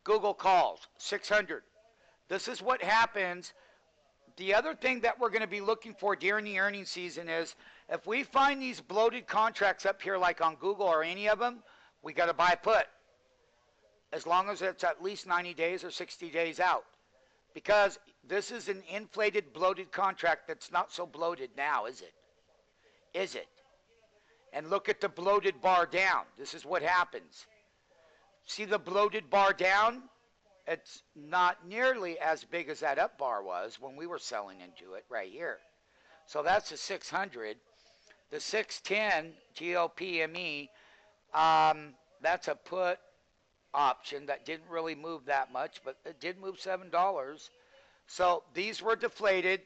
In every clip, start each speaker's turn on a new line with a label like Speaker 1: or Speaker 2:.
Speaker 1: Google calls, 600. This is what happens. The other thing that we're going to be looking for during the earnings season is if we find these bloated contracts up here like on Google or any of them, we got to buy put. As long as it's at least 90 days or 60 days out. Because this is an inflated, bloated contract that's not so bloated now, is it? Is it? And look at the bloated bar down. This is what happens. See the bloated bar down? It's not nearly as big as that up bar was when we were selling into it right here. So that's a 600. The 610 GOPME, that's a put option that didn't really move that much, but it did move $7. So these were deflated,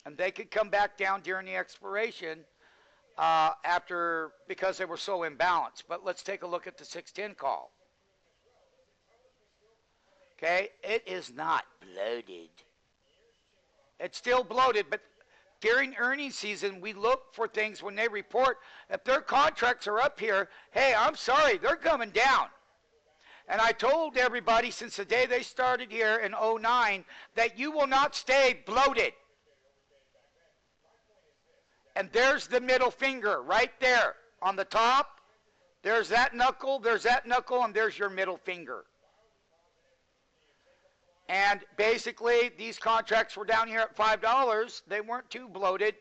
Speaker 1: and they could come back down during the expiration because they were so imbalanced. But let's take a look at the 610 call. Okay, it is not bloated. It's still bloated, but during earnings season, we look for things when they report. If their contracts are up here, hey, I'm sorry, they're coming down. And I told everybody since the day they started here in 09 that you will not stay bloated. And there's the middle finger right there on the top. There's that knuckle, and there's your middle finger. And basically, these contracts were down here at $5. They weren't too bloated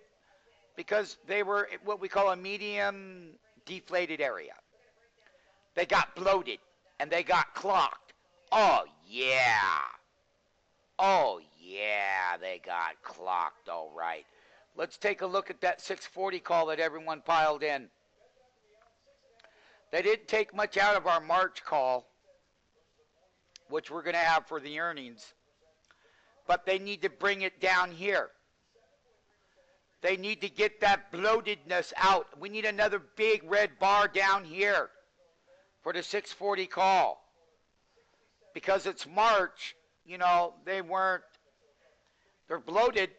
Speaker 1: because they were what we call a medium deflated area. They got bloated and they got clocked. Oh, yeah. Oh, yeah, they got clocked, all right. Let's take a look at that 640 call that everyone piled in. They didn't take much out of our March call, which we're going to have for the earnings. But they need to bring it down here. They need to get that bloatedness out. We need another big red bar down here for the 640 call. Because it's March, you know, they're bloated.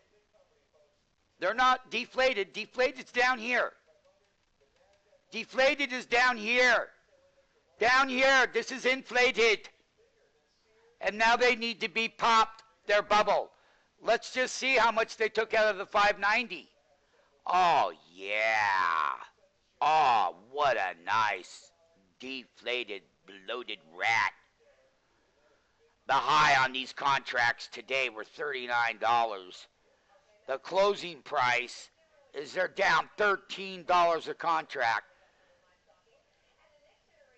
Speaker 1: They're not deflated. Deflated's down here. Deflated is down here. Down here, this is inflated. And now they need to be popped, their bubble. Let's just see how much they took out of the 590. Oh, yeah. Oh, what a nice, deflated, bloated rat. The high on these contracts today were $39. The closing price is they're down $13 a contract.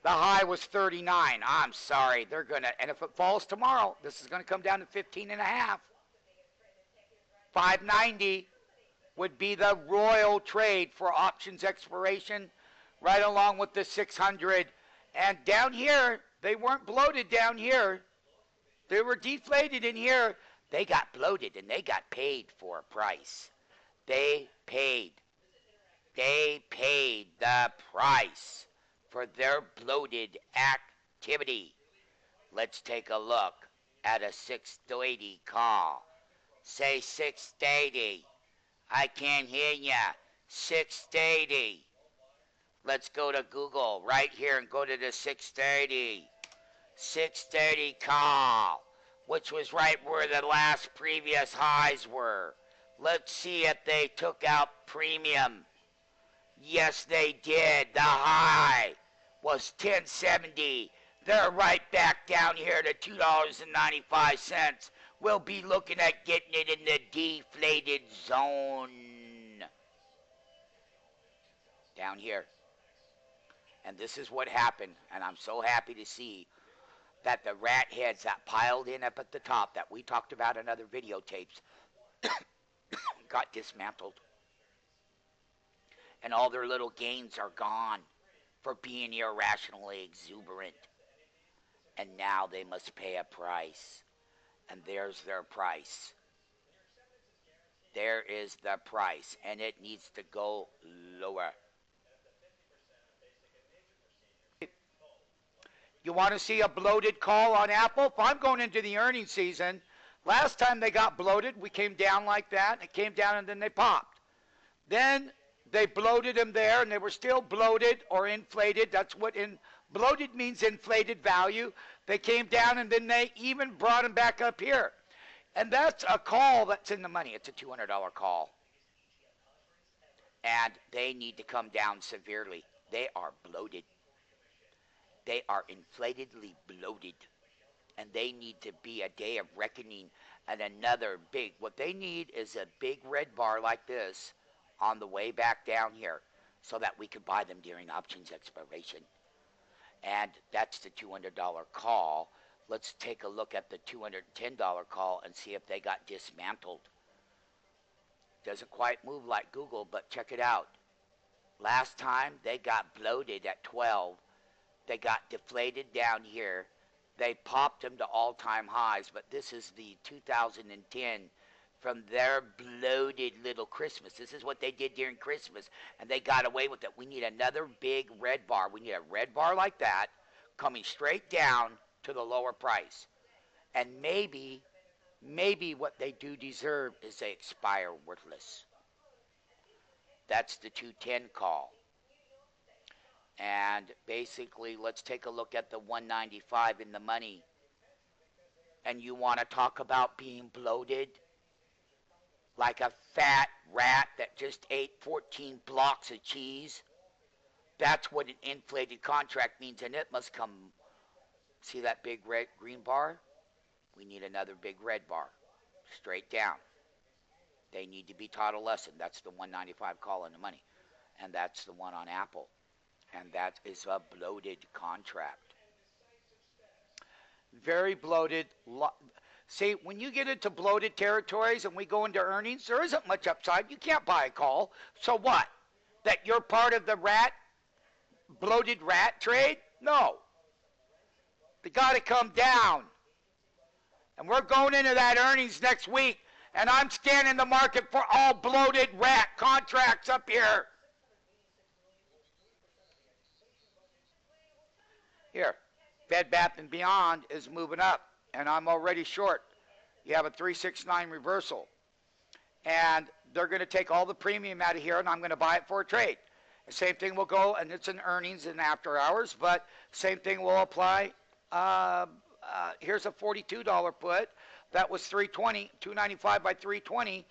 Speaker 1: The high was 39. I'm sorry. They're going to, and if it falls tomorrow, this is going to come down to 15.5. 590 would be the royal trade for options expiration, right along with the 600. And down here, they weren't bloated down here. They were deflated in here. They got bloated and they got paid for a price. They paid the price for their bloated activity. Let's take a look at a 680 call. Say 680. I can't hear ya. 680. Let's go to Google right here and go to the 630. 630 call, which was right where the last previous highs were. Let's see if they took out premium. Yes, they did. The high was 1070. They're right back down here to $2.95. We'll be looking at getting it in the deflated zone. Down here. And this is what happened. And I'm so happy to see that the rat heads that piled in up at the top that we talked about in other videotapes got dismantled. And all their little gains are gone for being irrationally exuberant. And now they must pay a price. And there's their price. There is the price. And it needs to go lower. You want to see a bloated call on Apple? If I'm going into the earnings season, last time they got bloated, we came down like that. It came down and then they popped. Then they bloated them there, and they were still bloated or inflated. That's what Bloated means inflated value. They came down and then they even brought them back up here. And that's a call that's in the money. It's a $200 call. And they need to come down severely. They are bloated. They are inflatedly bloated. And they need to be a day of reckoning and another big. What they need is a big red bar like this on the way back down here so that we could buy them during options expiration. And that's the $200 call. Let's take a look at the $210 call and see if they got dismantled. Doesn't quite move like Google, but check it out. Last time they got bloated at 12. They got deflated down here. They popped them to all-time highs, but this is the 2010 from their bloated little Christmas. This is what they did during Christmas, and they got away with it. We need another big red bar. We need a red bar like that coming straight down to the lower price. And maybe what they do deserve is they expire worthless. That's the 210 call. And basically, let's take a look at the 195 in the money. And you want to talk about being bloated? Like a fat rat that just ate 14 blocks of cheese? That's what an inflated contract means, and it must come. See that big red green bar? We need another big red bar. Straight down. They need to be taught a lesson. That's the 195 call in the money. And that's the one on Apple. And that is a bloated contract. Very bloated. See, when you get into bloated territories and we go into earnings, there isn't much upside. You can't buy a call. So what? That you're part of the bloated rat trade? No. They got to come down. And we're going into that earnings next week, and I'm scanning the market for all bloated rat contracts up here. Here, Bed Bath & Beyond is moving up, and I'm already short. You have a 369 reversal. And they're going to take all the premium out of here, and I'm going to buy it for a trade. The same thing will go, and it's in earnings and after hours, but same thing will apply. Here's a $42 put. That was 320, 295 by 320.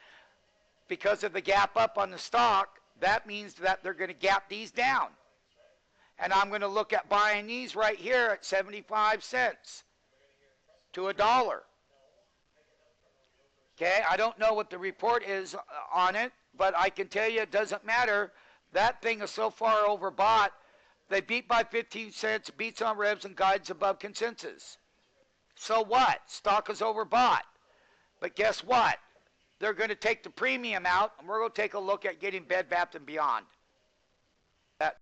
Speaker 1: Because of the gap up on the stock, that means that they're going to gap these down. And I'm going to look at buying these right here at 75 cents to $1. Okay, I don't know what the report is on it, but I can tell you it doesn't matter. That thing is so far overbought. They beat by 15 cents, beats on revs and guides above consensus. So what? Stock is overbought. But guess what? They're going to take the premium out, and we're going to take a look at getting Bed Bath & Beyond.